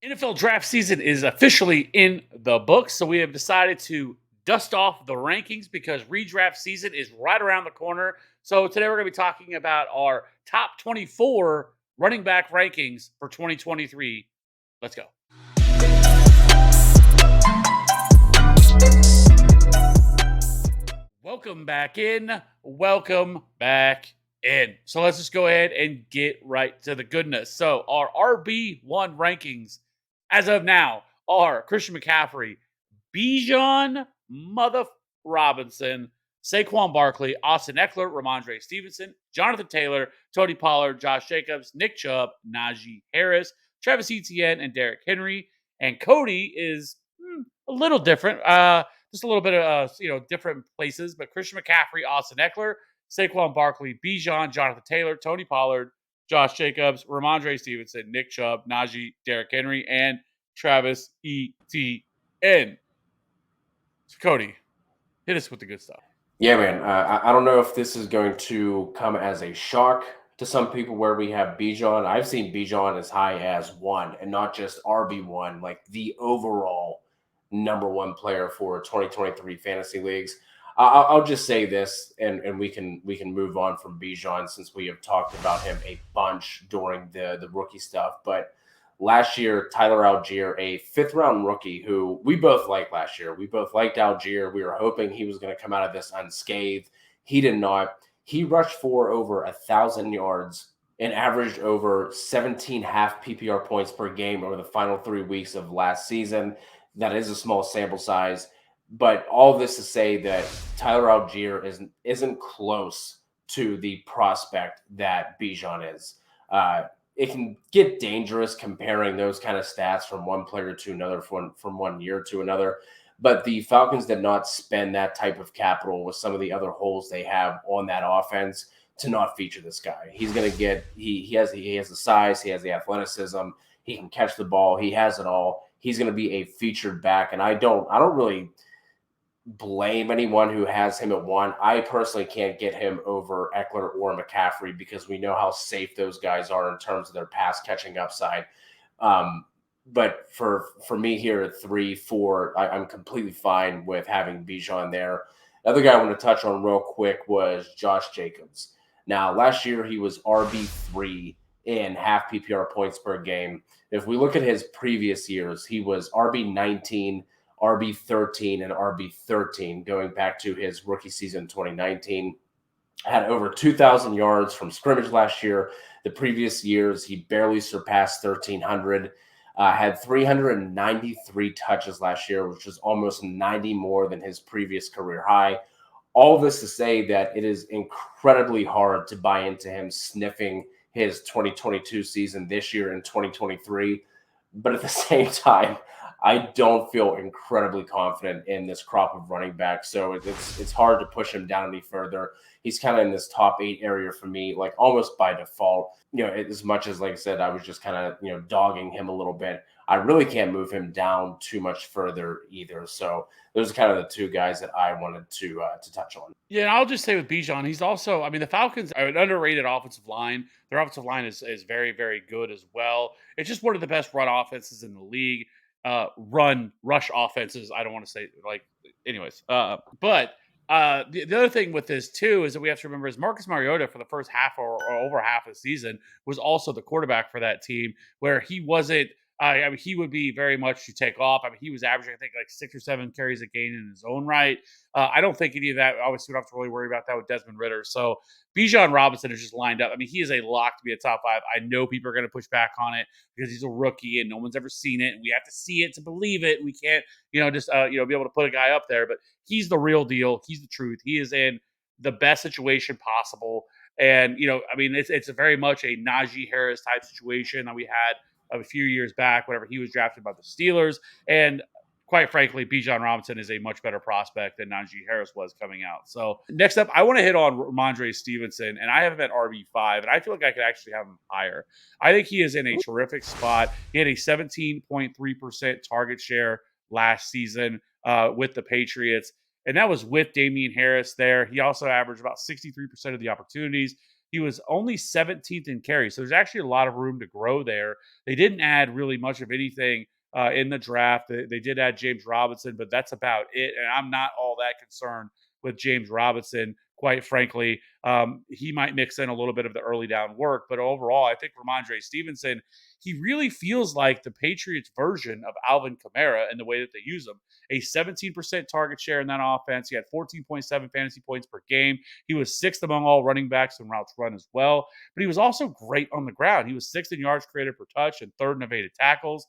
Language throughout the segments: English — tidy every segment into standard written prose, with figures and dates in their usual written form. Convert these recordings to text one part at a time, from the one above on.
NFL draft season is officially in the books, so we have decided to dust off the rankings because redraft season is right around the corner. So today we're going to be talking about our top 24 running back rankings for 2023. Let's go. Welcome back in. Welcome back in. So let's just go ahead and get right to the goodness. So our RB1 rankings as of now are Christian McCaffrey, Bijan Mother Robinson, Saquon Barkley, Austin Eckler, Ramondre Stevenson, Jonathan Taylor, Tony Pollard, Josh Jacobs, Nick Chubb, Najee Harris, Travis Etienne, and Derrick Henry. And Cody is a little different. Just a little bit of different places. But Christian McCaffrey, Austin Eckler, Saquon Barkley, Bijan, Jonathan Taylor, Tony Pollard, Josh Jacobs, Ramondre Stevenson, Nick Chubb, Najee, Derrick Henry, and Travis Etienne. So Cody, hit us with the good stuff. Yeah, man. I don't know if this is going to come as a shock to some people where we have Bijan. I've seen Bijan as high as one and not just RB1, like the overall number one player for 2023 fantasy leagues. I'll just say this, and we can move on from Bijan since we have talked about him a bunch during the rookie stuff. But last year, Tyler Algier, a fifth round rookie who we both liked last year. We both liked Algier. We were hoping he was going to come out of this unscathed. He did not. He rushed for over 1,000 yards and averaged over 17 half PPR points per game over the final 3 weeks of last season. That is a small sample size. But all this to say that Tyler Algier isn't close to the prospect that Bijan is. It can get dangerous comparing those kind of stats from one player to another, from one year to another. But the Falcons did not spend that type of capital with some of the other holes they have on that offense to not feature this guy. He's going to get he has the size, he has the athleticism, he can catch the ball, he has it all. He's going to be a featured back, and I don't really blame anyone who has him at one. I personally can't get him over Eckler or McCaffrey because we know how safe those guys are in terms of their pass catching upside. But for me here at 3, 4, I'm completely fine with having Bijan there. The other guy I want to touch on real quick was Josh Jacobs. Now, last year he was RB3 in half PPR points per game. If we look at his previous years, he was RB19, RB13, and RB13 going back to his rookie season 2019. Had over 2,000 yards from scrimmage last year. The previous years, he barely surpassed 1,300. Had 393 touches last year, which is almost 90 more than his previous career high. All this to say that it is incredibly hard to buy into him sniffing his 2022 season this year in 2023. But at the same time, I don't feel incredibly confident in this crop of running backs. So it's hard to push him down any further. He's kind of in this top 8 area for me, like almost by default. As much as, like I said, I was just kind of dogging him a little bit. I really can't move him down too much further either. So those are kind of the two guys that I wanted to touch on. Yeah, and I'll just say with Bijan, he's also, I mean, the Falcons are an underrated offensive line. Their offensive line is very, very good as well. It's just one of the best run offenses in the league. Rush offenses. I don't want to say anyways. The other thing with this too is that we have to remember is Marcus Mariota for the first half or over half of the season was also the quarterback for that team, where he wasn't. I mean, he would be very much to take off. I mean, he was averaging, I think, like 6 or 7 carries a game in his own right. I don't think any of that. Obviously, we don't have to really worry about that with Desmond Ritter. So Bijan Robinson is just lined up. I mean, he is a lock to be a top 5. I know people are going to push back on it because he's a rookie and no one's ever seen it, and we have to see it to believe it. And we can't, just be able to put a guy up there. But he's the real deal. He's the truth. He is in the best situation possible. And I mean, it's a very much a Najee Harris type situation that we had a few years back, whenever he was drafted by the Steelers. And quite frankly, Bijan Robinson is a much better prospect than Najee Harris was coming out. So next up, I want to hit on Ramondre Stevenson, and I have him at RB5, and I feel like I could actually have him higher. I think he is in a terrific spot. He had a 17.3% target share last season with the Patriots, and that was with Damian Harris there. He also averaged about 63% of the opportunities. he was only 17th in carries. So there's actually a lot of room to grow there. They didn't add really much of anything in the draft. They did add James Robinson, but that's about it. And I'm not all that concerned with James Robinson. Quite frankly, he might mix in a little bit of the early down work, but overall, I think Ramondre Stevenson, he really feels like the Patriots version of Alvin Kamara in the way that they use him. A 17% target share in that offense. He had 14.7 fantasy points per game. He was sixth among all running backs in routes run as well, but he was also great on the ground. He was sixth in yards created per touch and third in evaded tackles.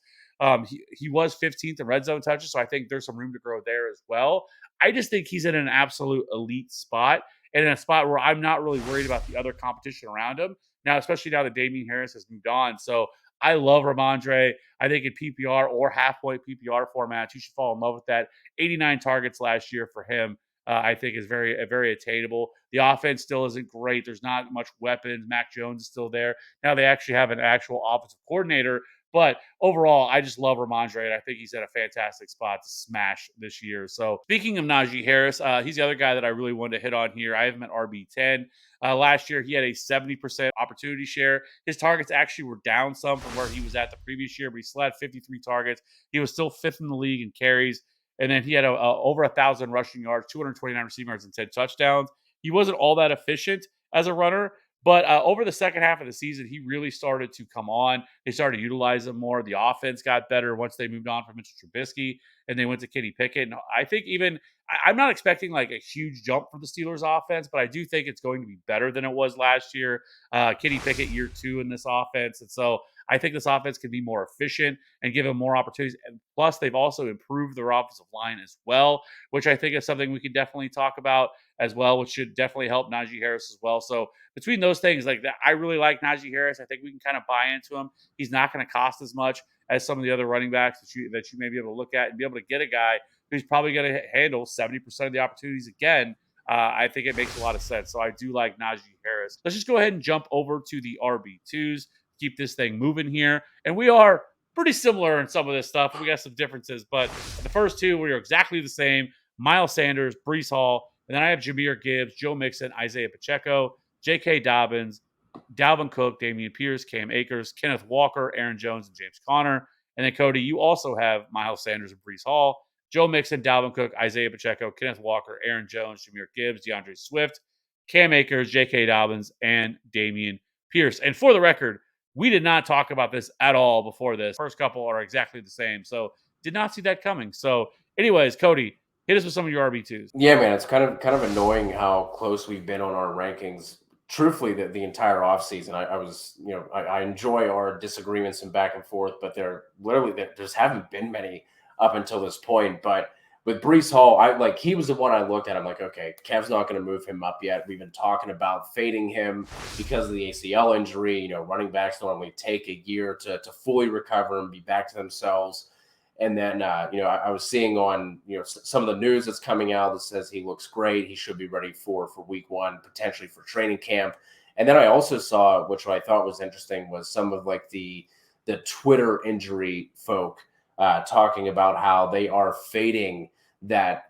He was 15th in red zone touches, so I think there's some room to grow there as well. I just think he's in an absolute elite spot and in a spot where I'm not really worried about the other competition around him. Now, especially now that Damien Harris has moved on. So I love Ramondre. I think in PPR or half point PPR formats, you should fall in love with that. 89 targets last year for him. I think is very attainable. The offense still isn't great. There's not much weapons. Mac Jones is still there. Now they actually have an actual offensive coordinator, but overall, I just love Ramondre, and I think he's at a fantastic spot to smash this year. So, speaking of Najee Harris, he's the other guy that I really wanted to hit on here. I have him at RB10. Last year, he had a 70% opportunity share. His targets actually were down some from where he was at the previous year, but he still had 53 targets. He was still fifth in the league in carries. And then he had over 1,000 rushing yards, 229 receiving yards, and 10 touchdowns. He wasn't all that efficient as a runner, but over the second half of the season, he really started to come on. They started to utilize him more. The offense got better once they moved on from Mitchell Trubisky and they went to Kenny Pickett. And I think even I'm not expecting like a huge jump from the Steelers offense, but I do think it's going to be better than it was last year. Kenny Pickett year two in this offense. And so I think this offense can be more efficient and give him more opportunities. And plus, they've also improved their offensive line as well, which I think is something we can definitely talk about as well, which should definitely help Najee Harris as well. So between those things, like that, I really like Najee Harris. I think we can kind of buy into him. He's not going to cost as much as some of the other running backs that you may be able to look at and be able to get a guy who's probably going to handle 70% of the opportunities again. I think it makes a lot of sense. So I do like Najee Harris. Let's just go ahead and jump over to the RB2s, keep this thing moving here. And we are pretty similar in some of this stuff. We got some differences, but the first two, we are exactly the same. Miles Sanders, Brees Hall, and then I have Jahmyr Gibbs, Joe Mixon, Isaiah Pacheco, J.K. Dobbins, Dalvin Cook, Dameon Pierce, Cam Akers, Kenneth Walker, Aaron Jones, and James Conner. And then, Cody, you also have Miles Sanders and Brees Hall, Joe Mixon, Dalvin Cook, Isaiah Pacheco, Kenneth Walker, Aaron Jones, Jahmyr Gibbs, DeAndre Swift, Cam Akers, J.K. Dobbins, and Dameon Pierce. And for the record, we did not talk about this at all before this. First couple are exactly the same. So did not see that coming. So anyways, Cody, hit us with some of your RB2s. Yeah, man, it's kind of annoying how close we've been on our rankings. Truthfully, the entire offseason, I was, I enjoy our disagreements and back and forth, but there just haven't been many up until this point. But with Brees Hall, he was the one I looked at. I'm like, okay, Kev's not going to move him up yet. We've been talking about fading him because of the ACL injury. Running backs normally take a year to fully recover and be back to themselves. And then, I was seeing on, some of the news that's coming out that says he looks great. He should be ready for week one, potentially for training camp. And then I also saw, which I thought was interesting, was some of like the Twitter injury folk talking about how they are fading that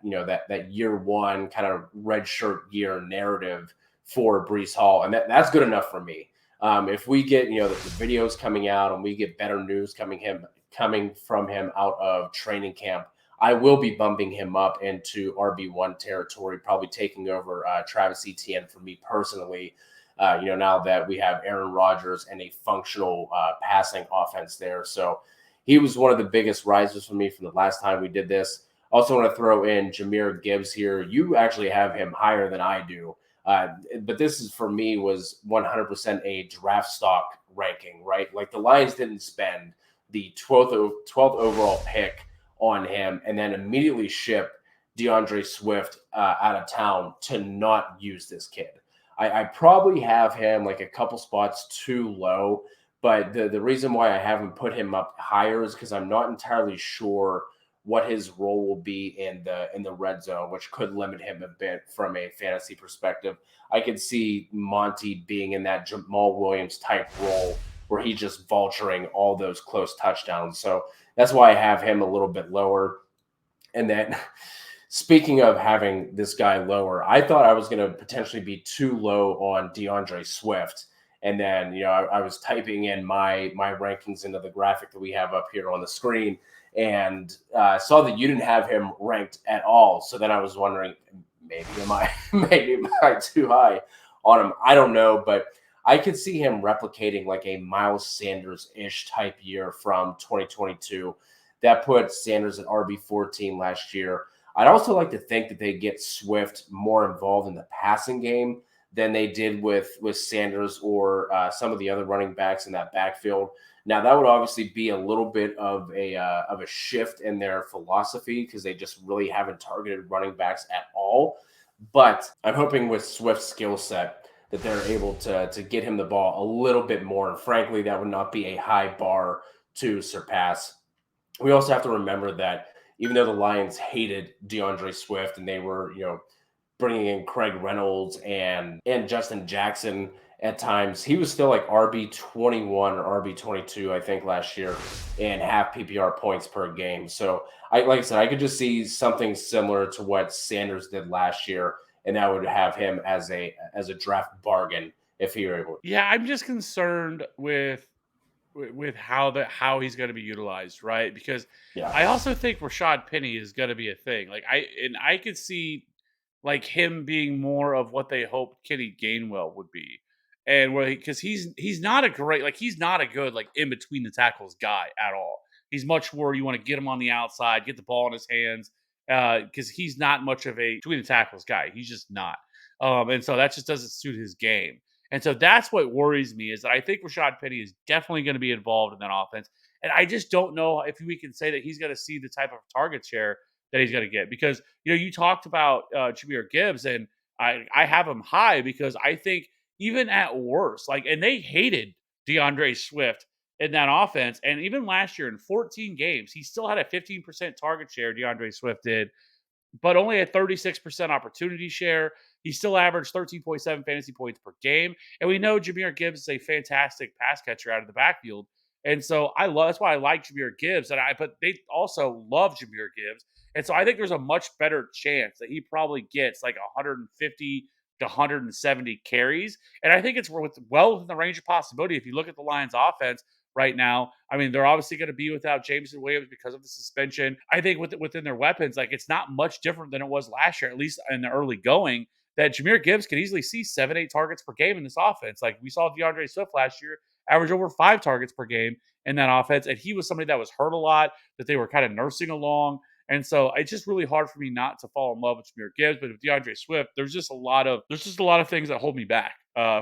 year one kind of red shirt year narrative for Brees Hall. And that's good enough for me. If we get, the videos coming out and we get better news coming from him out of training camp, I will be bumping him up into RB1 territory, probably taking over Travis Etienne for me personally. Now that we have Aaron Rodgers and a functional passing offense there. So he was one of the biggest risers for me from the last time we did this. Also want to throw in Jahmyr Gibbs here. You actually have him higher than I do. But this is, for me, was 100% a draft stock ranking, right? Like the Lions didn't spend the 12th overall pick on him and then immediately ship DeAndre Swift out of town to not use this kid. I probably have him like a couple spots too low, but the reason why I haven't put him up higher is because I'm not entirely sure what his role will be in the red zone, which could limit him a bit from a fantasy perspective. I could see Monty being in that Jamal Williams type role where he's just vulturing all those close touchdowns. So that's why I have him a little bit lower. And then Speaking of having this guy lower, I thought I was going to potentially be too low on DeAndre Swift. And then, I was typing in my rankings into the graphic that we have up here on the screen, and saw that you didn't have him ranked at all. So then I was wondering, maybe am I maybe am I too high on him? I don't know, but I could see him replicating like a Miles Sanders ish type year from 2022. That put Sanders at RB14 last year. I'd also like to think that they get Swift more involved in the passing game than they did with Sanders or some of the other running backs in that backfield. Now that would obviously be a little bit of a shift in their philosophy because they just really haven't targeted running backs at all. But I'm hoping with Swift's skill set that they're able to get him the ball a little bit more. And frankly, that would not be a high bar to surpass. We also have to remember that even though the Lions hated DeAndre Swift and they were, bringing in Craig Reynolds and Justin Jackson at times, he was still like RB21 or RB22, I think, last year, and half PPR points per game. So, like I said, I could just see something similar to what Sanders did last year, and that would have him as a draft bargain if he were able. Yeah, I'm just concerned with how he's going to be utilized, right? Because Yeah, I also think Rashad Penny is going to be a thing. I could see like him being more of what they hoped Kenny Gainwell would be, and where because he's not a great he's not a good like in between the tackles guy at all. He's much more you want to get him on the outside, get the ball in his hands, because he's not much of a between the tackles guy. He's just not, and so that just doesn't suit his game. And so that's what worries me is that I think Rashad Penny is definitely going to be involved in that offense. And I just don't know if we can say that he's going to see the type of target share that he's going to get because you talked about Jahmyr Gibbs and I have him high because I think even at worst and they hated DeAndre Swift in that offense and even last year in 14 games he still had a 15% target share DeAndre Swift did but only a 36% opportunity share. He still averaged 13.7 fantasy points per game. And we know Jahmyr Gibbs is a fantastic pass catcher out of the backfield. And so that's why I like Jahmyr Gibbs. But they also love Jahmyr Gibbs. And so I think there's a much better chance that he probably gets like 150 to 170 carries. And I think it's well within the range of possibility. If you look at the Lions offense, right now. I mean, they're obviously going to be without Jameson Williams because of the suspension. I think within their weapons, it's not much different than it was last year, at least in the early going. That Jahmyr Gibbs can easily see 7-8 targets per game in this offense. Like we saw DeAndre Swift last year average over 5 targets per game in that offense, and he was somebody that was hurt a lot that they were kind of nursing along. And so it's just really hard for me not to fall in love with Jahmyr Gibbs. But with DeAndre Swift, there's just a lot of things that hold me back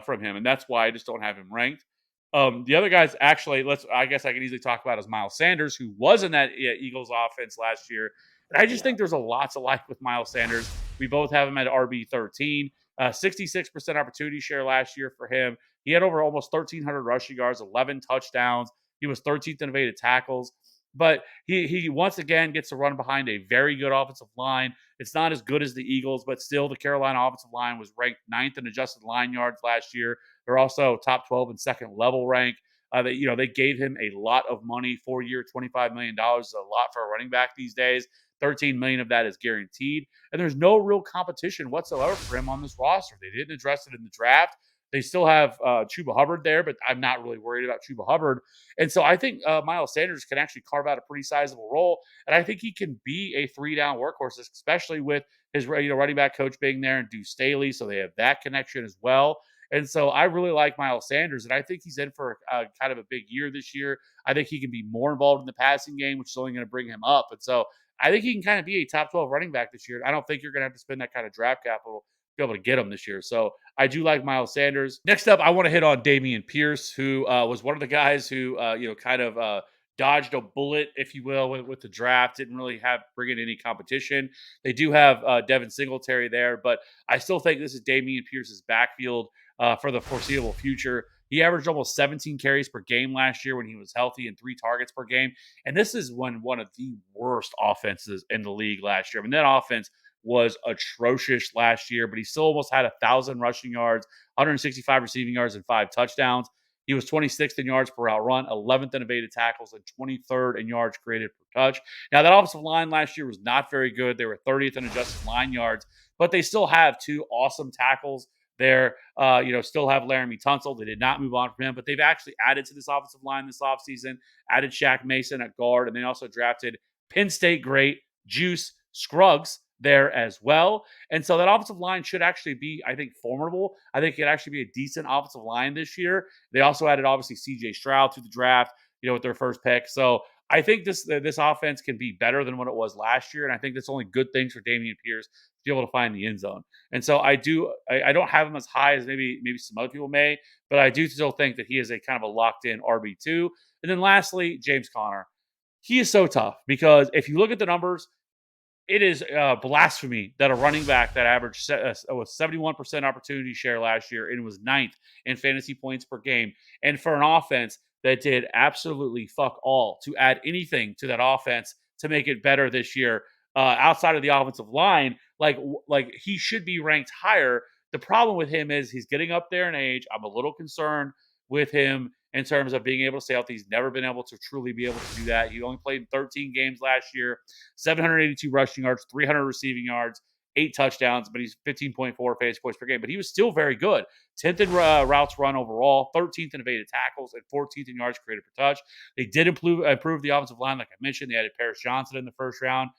from him, and that's why I just don't have him ranked. The other guys, actually, I guess I can easily talk about is Miles Sanders, who was in that Eagles offense last year. And I just yeah. think there's a lot to like with Miles Sanders. We both have him at RB13, 66% opportunity share last year for him. He had over almost 1,300 rushing yards, 11 touchdowns. He was 13th in evaded tackles. But he once again gets to run behind a very good offensive line. It's not as good as the Eagles, but still the Carolina offensive line was ranked ninth in adjusted line yards last year. They're also top 12 in second level rank. They gave him a lot of money, 4-year, $25 million is a lot for a running back these days. 13 million of that is guaranteed. And there's no real competition whatsoever for him on this roster. They didn't address it in the draft. They still have Chuba Hubbard there, but I'm not really worried about Chuba Hubbard. And so I think Miles Sanders can actually carve out a pretty sizable role. And I think he can be a 3-down workhorse, especially with his running back coach being there and Deuce Staley. So they have that connection as well. And so I really like Miles Sanders, and I think he's in for kind of a big year this year. I think he can be more involved in the passing game, which is only going to bring him up. And so I think he can kind of be a top 12 running back this year. I don't think you're going to have to spend that kind of draft capital to be able to get him this year. So I do like Miles Sanders. Next up, I want to hit on Dameon Pierce, who was one of the guys who, kind of dodged a bullet, if you will, with the draft. Didn't really bring in any competition. They do have Devin Singletary there, but I still think this is Dameon Pierce's backfield for the foreseeable future. He averaged almost 17 carries per game last year when he was healthy and 3 targets per game. And this is one of the worst offenses in the league last year. I mean, that offense was atrocious last year, but he still almost had 1,000 rushing yards, 165 receiving yards, and 5 touchdowns. He was 26th in yards per route run, 11th in evaded tackles, and 23rd in yards created per touch. Now, that offensive line last year was not very good. They were 30th in adjusted line yards, but they still have two awesome tackles there. Still have Laramie Tunsil. They did not move on from him, but they've actually added to this offensive line this offseason, added Shaq Mason at guard, and they also drafted Penn State great Juice Scruggs there as well. And so that offensive line should actually be, I think, formidable. I think it could actually be a decent offensive line this year. They also added, obviously, CJ Stroud to the draft, with their first pick. So I think this offense can be better than what it was last year. And I think that's only good things for Dameon Pierce to be able to find the end zone. And so I don't have him as high as maybe some other people may, but I do still think that he is a kind of a locked in RB2. And then lastly, James Conner. He is so tough because if you look at the numbers, it is blasphemy that a running back that averaged was 71% opportunity share last year and was ninth in fantasy points per game. And for an offense that did absolutely fuck all to add anything to that offense to make it better this year, outside of the offensive line, like he should be ranked higher. The problem with him is he's getting up there in age. I'm a little concerned with him in terms of being able to stay healthy. He's never been able to truly be able to do that. He only played 13 games last year, 782 rushing yards, 300 receiving yards, 8 touchdowns, but he's 15.4 fantasy points per game. But he was still very good. 10th in routes run overall, 13th in evaded tackles, and 14th in yards created per touch. They did improve the offensive line, like I mentioned. They added Paris Johnson in the first round.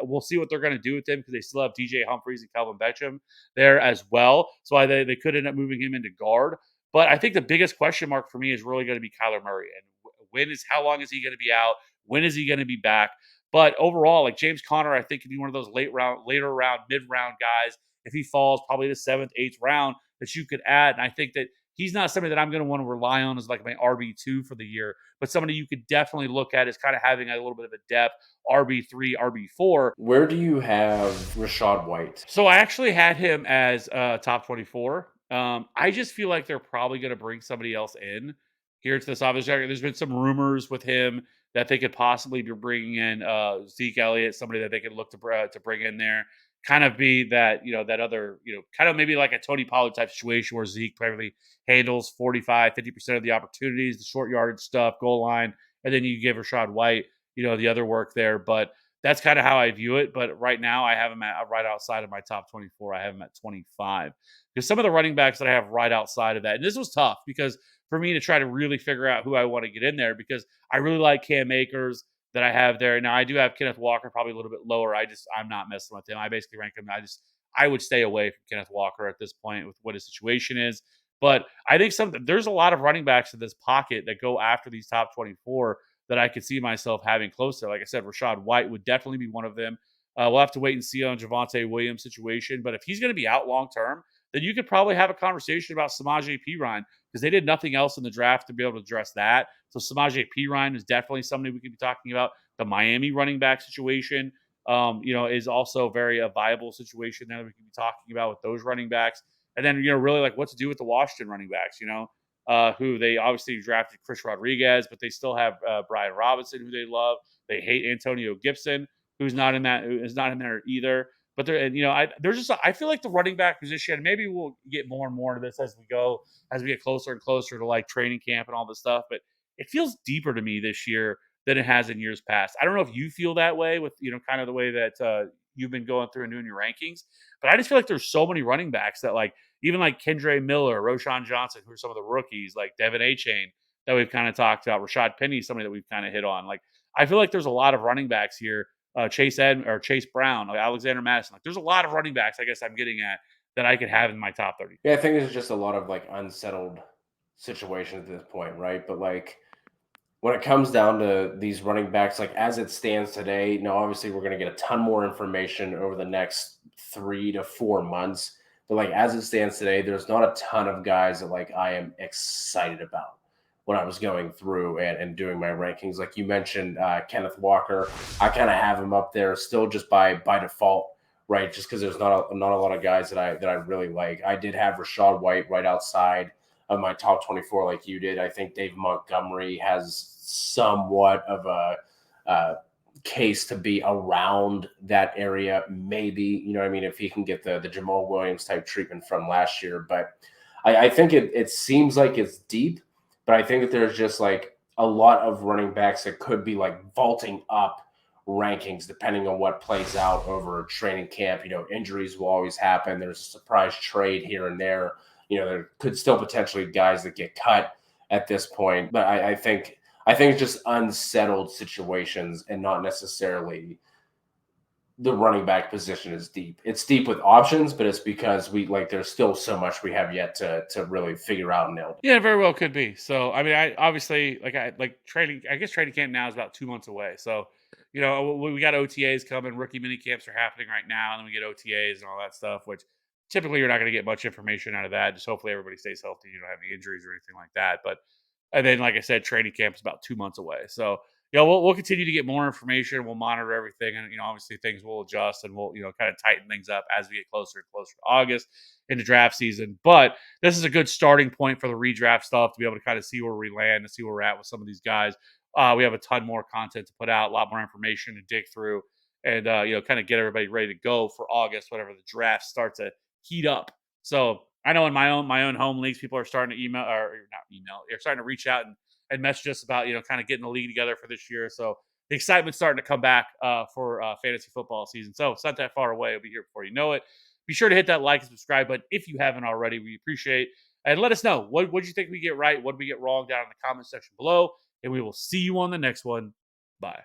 We'll see what they're going to do with him because they still have DJ Humphries and Calvin Betcham there as well. So they could end up moving him into guard. But I think the biggest question mark for me is really going to be Kyler Murray. And how long is he going to be out? When is he going to be back? But overall, like James Conner, I think could be one of those later round, mid-round guys. If he falls probably the 7th, 8th round, that you could add. And I think that he's not somebody that I'm going to want to rely on as like my RB2 for the year, but somebody you could definitely look at as kind of having a little bit of a depth RB3, RB4. Where do you have Rachaad White? So I actually had him as top 24. I just feel like they're probably going to bring somebody else in here to this office. There's been some rumors with him that they could possibly be bringing in Zeke Elliott, somebody that they could look to bring in there. Kind of be that, that other, kind of maybe like a Tony Pollard type situation where Zeke probably handles 45, 50% of the opportunities, the short yardage stuff, goal line, and then you give Rachaad White, the other work there. But that's kind of how I view it. But right now, I have him at right outside of my top 24. I have him at 25 because some of the running backs that I have right outside of that, and this was tough because for me to try to really figure out who I want to get in there because I really like Cam Akers that I have there. Now I do have Kenneth Walker probably a little bit lower. I'm not messing with him. I basically rank him. I would stay away from Kenneth Walker at this point with what his situation is. But I think there's a lot of running backs in this pocket that go after these top 24 that I could see myself having close to. Like I said, Rachaad White would definitely be one of them. We'll have to wait and see on Javonte Williams' situation. But if he's going to be out long term, then you could probably have a conversation about Samaje Perine because they did nothing else in the draft to be able to address that. So Samaje Perine is definitely somebody we could be talking about. The Miami running back situation, is also a viable situation that we could be talking about with those running backs. And then, really like what to do with the Washington running backs, who they obviously drafted Chris Rodriguez, but they still have Brian Robinson, who they love. They hate Antonio Gibson, who is not in there either. But I feel like the running back position, maybe we'll get more and more into this as we get closer and closer to like training camp and all this stuff. But it feels deeper to me this year than it has in years past. I don't know if you feel that way with, kind of the way that you've been going through and doing your rankings, but I just feel like there's so many running backs that like, even like Kendre Miller, Roshan Johnson, who are some of the rookies, like Devin Achane that we've kind of talked about, Rashad Penny, somebody that we've kind of hit on. Like, I feel like there's a lot of running backs here. Chase Brown, like Alexander Madison. Like, there's a lot of running backs, I guess I'm getting at, that I could have in my top 30. Yeah, I think there's just a lot of like unsettled situations at this point, right? But like when it comes down to these running backs, like as it stands today, obviously we're going to get a ton more information over the next 3 to 4 months. But like as it stands today, there's not a ton of guys that like I am excited about when I was going through and doing my rankings. Like you mentioned, Kenneth Walker, I kind of have him up there still just by default, right? Just because there's not a lot of guys that I really like. I did have Rachaad White right outside of my top 24 like you did. I think Dave Montgomery has somewhat of a case to be around that area, maybe, if he can get the Jamal Williams type treatment from last year. But I think it seems like it's deep. but I think that there's just like a lot of running backs that could be like vaulting up rankings depending on what plays out over training camp. You know, injuries will always happen. There's a surprise trade here and there. You know, there could still potentially guys that get cut at this point, but I think it's just unsettled situations and not necessarily the running back position is deep. It's deep with options, but it's because we like there's still so much we have yet to really figure out and nail. Yeah, very well could be. So, I mean, I obviously I like training. I guess training camp now is about 2 months away. So, we got OTAs coming. Rookie mini camps are happening right now, and then we get OTAs and all that stuff. Which typically you're not going to get much information out of that. Just hopefully everybody stays healthy. You don't have any injuries or anything like that. But and then, like I said, training camp is about 2 months away. So, we'll continue to get more information. We'll monitor everything, and obviously things will adjust, and we'll kind of tighten things up as we get closer and closer to August into draft season. But this is a good starting point for the redraft stuff to be able to kind of see where we land and see where we're at with some of these guys. We have a ton more content to put out, a lot more information to dig through, and kind of get everybody ready to go for August, whenever the draft starts to heat up. So I know in my own home leagues, people are starting to email or not email, they're starting to reach out and message us about kind of getting the league together for this year. So the excitement's starting to come back for fantasy football season. So it's not that far away. It'll be here before you know it. Be sure to hit that like and subscribe button if you haven't already. We appreciate it. And let us know what you think we get right, what did we get wrong down in the comment section below. And we will see you on the next one. Bye.